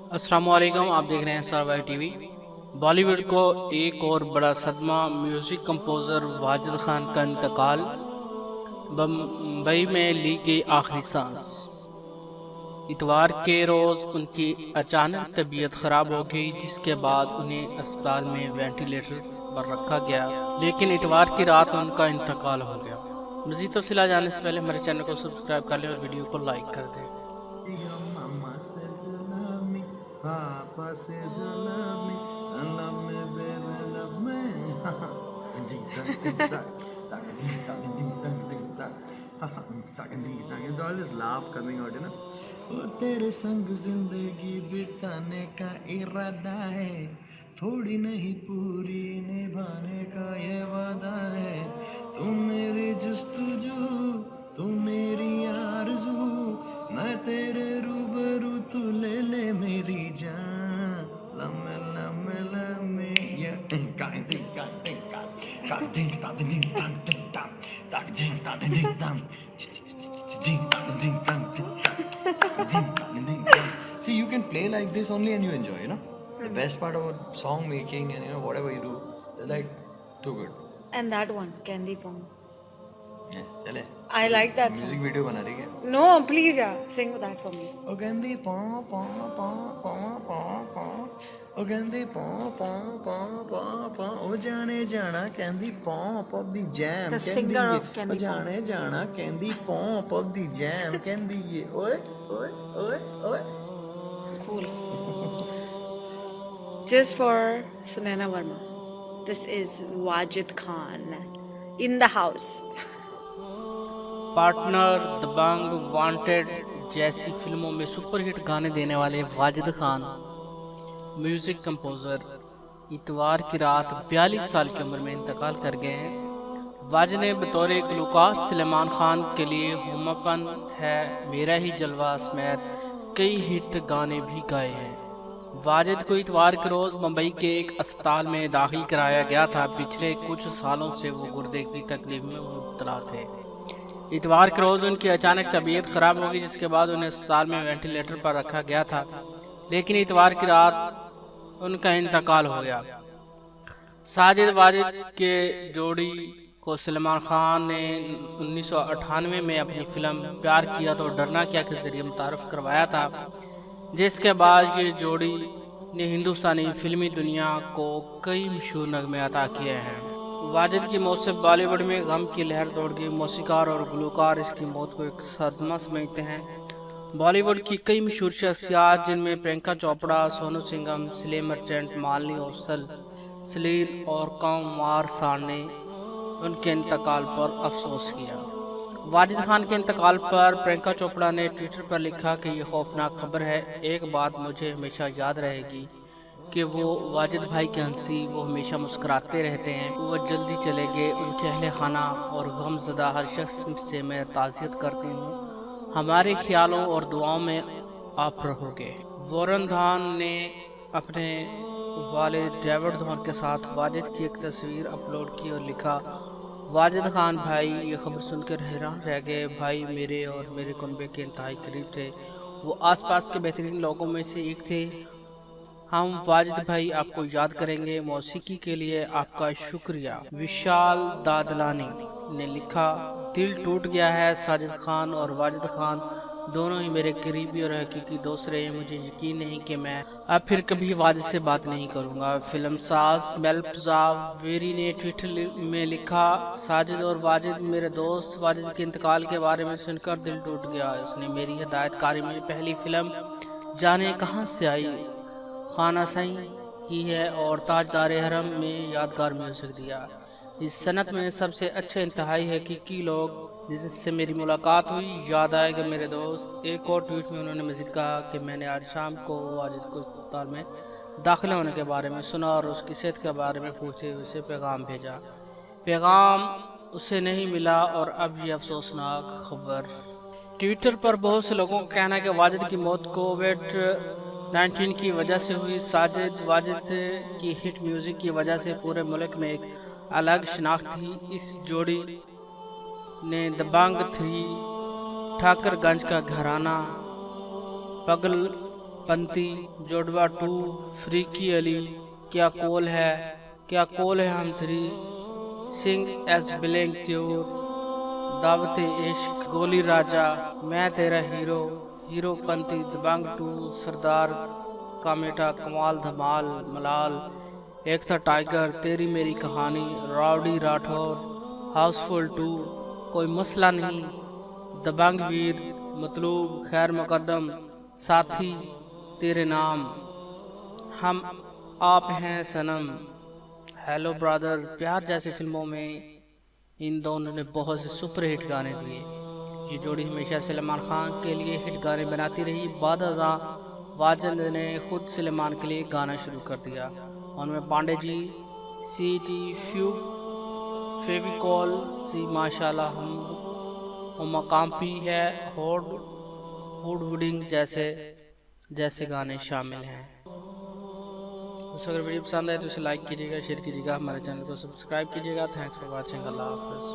अस्सलाम वालेकुम, आप देख रहे हैं सरवाइव टीवी। बॉलीवुड को एक और बड़ा सदमा, म्यूजिक कंपोजर वाजिद खान का इंतकाल। बम्बई में ली गई आखिरी सांस। इतवार के रोज उनकी अचानक तबीयत खराब हो गई, जिसके बाद उन्हें अस्पताल में वेंटिलेटर पर रखा गया, लेकिन इतवार की रात उनका इंतकाल हो गया। मजीद तफसीलात जानने से पहले हमारे चैनल को सब्सक्राइब कर लें और वीडियो को लाइक कर दें। Your mama says you love me, Papa says you love me, and love me, baby, love me. Ding dang ding dang, dang ding dang ding dang ding dang. Ding dang. It's all this laugh coming out, you know. ओ तेरे संग जिंदगी बिताने का इरादा है, थोड़ी नहीं पूरी निभाने का ये वादा है। तुम मेरी जुस्तजू, तुम मेरी आरज़ू, मैं तेरे रूबरू, तू ले ले मेरी जान। लम्हे लम्हे लम्हे ये काहे दिन काहे दिन काहे दिन काहे दिन काहे दिन काहे दिन काहे दिन See, you can play like this only and you enjoy, you know. The best part about song making and whatever you do, they're like too good. And that one, Candy Pong. Yeah, चले. I like that Music song. video बना रही क्या? No, please, yeah, sing that for me. ओ गंदी पॉ पॉ पॉ पॉ पॉ पॉ ओ गंदी पॉ पॉ पॉ पॉ पॉ ओ जाने जाना कहंदी pop of the jam The कहंदी singer ये of Candy ओ जाने जाना कहंदी पॉप ऑफ दी जैम कहंदी ये ओए ओए ओए ओए Cool. Just for Sunaina Verma, this is Wajid Khan in the house. Partner, Dabangg, Wanted जैसी फिल्मों में सुपरहिट गाने देने वाले वाजिद खान, म्यूजिक कंपोजर, इतवार की रात 42 साल की उम्र में इंतकाल कर गए हैं। वाजिद ने बतौर गुलकार सलमान खान के लिए हुमापन है, मेरा ही जलवा समेत कई हिट गाने भी गाए हैं। वाजिद को इतवार के रोज मुंबई के एक अस्पताल में दाखिल कराया गया था। पिछले कुछ सालों से वो गुर्दे की तकलीफ में मुब्तला थे। इतवार के रोज उनकी अचानक तबीयत खराब हो गई, जिसके बाद उन्हें अस्पताल में वेंटिलेटर पर रखा गया था, लेकिन इतवार की रात उनका इंतकाल हो गया। साजिद वाजिद के जोड़ी को सलमान खान ने 1998 में अपनी फिल्म प्यार किया तो डरना क्या के जरिए मुतारफ करवाया था, जिसके बाद ये जोड़ी ने हिंदुस्तानी फिल्मी दुनिया को कई मशहूर नगमे अता किए हैं। वाजिद की मौत से बॉलीवुड में गम की लहर दौड़ गई। मौसीकार और गुलकार इसकी मौत को एक सदमा समझते हैं। बॉलीवुड की कई मशहूर शख्सियात, जिनमें प्रियंका चोपड़ा, सोनू सिंघम, सिले मर्चेंट, मालिनी औसल, सलील और कुमार सार ने उनके इंतकाल पर अफसोस किया। वाजिद खान के इंतकाल पर प्रियंका चोपड़ा ने ट्विटर पर लिखा कि यह खौफनाक खबर है। एक बात मुझे हमेशा याद रहेगी कि वो वाजिद भाई की हंसी, वो हमेशा मुस्कुराते रहते हैं। वो जल्दी चले गए। उनके अहले खाना और गमज़दा हर शख्स से मैं ताज़ियत करती हूँ। हमारे ख्यालों और दुआओं में आप रहोगे। वॉरेन धावन ने अपने वालिद डेविड धावन के साथ वाजिद की एक तस्वीर अपलोड की और लिखा, वाजिद खान भाई, ये खबर सुनकर हैरान रह गए। भाई मेरे और मेरे कुनबे के इंतहाई करीब थे। वो आसपास के बेहतरीन लोगों में से एक थे। हम वाजिद भाई आपको याद करेंगे। मौसीकी के लिए आपका शुक्रिया। विशाल दादलानी ने लिखा, दिल टूट गया है। साजिद खान और वाजिद खान दोनों ही मेरे करीबी और हकीकी दोस्त रहे। मुझे यकीन नहीं कि मैं अब फिर कभी वाजिद से बात नहीं करूंगा। फिल्मसाज मेलपजा वेरी ने ट्विटर में लिखा, साजिद और वाजिद मेरे दोस्त। वाजिद के इंतकाल के बारे में सुनकर दिल टूट गया। उसने मेरी हिदायतकारी में पहली फिल्म जाने कहाँ से आई, खाना सही ही है और ताजदार हरम में यादगार म्यूजिक दिया। इस सनत में सबसे अच्छे इंतहाई हकीकी लोग जिससे मेरी मुलाकात हुई याद आएगा मेरे दोस्त। एक और ट्वीट में उन्होंने मजीद कहा कि मैंने आज शाम को वाजिद को अस्पताल में दाखिल होने के बारे में सुना और उसकी सेहत के बारे में पूछते हुए उसे पैगाम भेजा। पैगाम उसे नहीं मिला और अब ये अफसोसनाक खबर। ट्विटर पर बहुत से लोगों का कहना है कि वाजिद की मौत कोविड-19 की वजह से हुई। साजिद वाजिद की हिट म्यूजिक की वजह से पूरे मुल्क में एक अलग शनाख्त थी। इस जोड़ी ने दबंग 3, ठाकरगंज का घराना, पगल पंती, जोडवा 2, फ्रीकी अली, क्या कॉल है हम 3, सिंग एस ब्लैंक त्योर, दावते इश्क, गोली राजा, मैं तेरा हीरो, हीरो पंती, दबंग 2, सरदार कामेटा, कमाल धमाल, मलाल, एक था टाइगर, तेरी मेरी कहानी, राउडी राठौर, हाउसफुल 2, कोई मसला नहीं, दबंग वीर, मतलूब, खैर मुकद्दम, साथी, तेरे नाम, हम आप हैं सनम, हेलो ब्रदर, प्यार जैसी फिल्मों में इन दोनों ने बहुत से सुपर हिट गाने दिए। ये जोड़ी हमेशा सलमान खान के लिए हिट गाने बनाती रही। बाद अज़ां वाजिद ने खुद सलमान के लिए गाना शुरू कर दिया। उनमें Pandey ji, C T few, Fevicol, सी माशाल्लाह, हम मकाम पी है, हुडवुडिंग जैसे गाने शामिल हैं। दोस्तों अगर वीडियो पसंद आए तो इसे लाइक कीजिएगा, शेयर कीजिएगा, हमारे चैनल को सब्सक्राइब कीजिएगा। थैंक्स फॉर वॉचिंग, अल्लाह हाफ़िज़।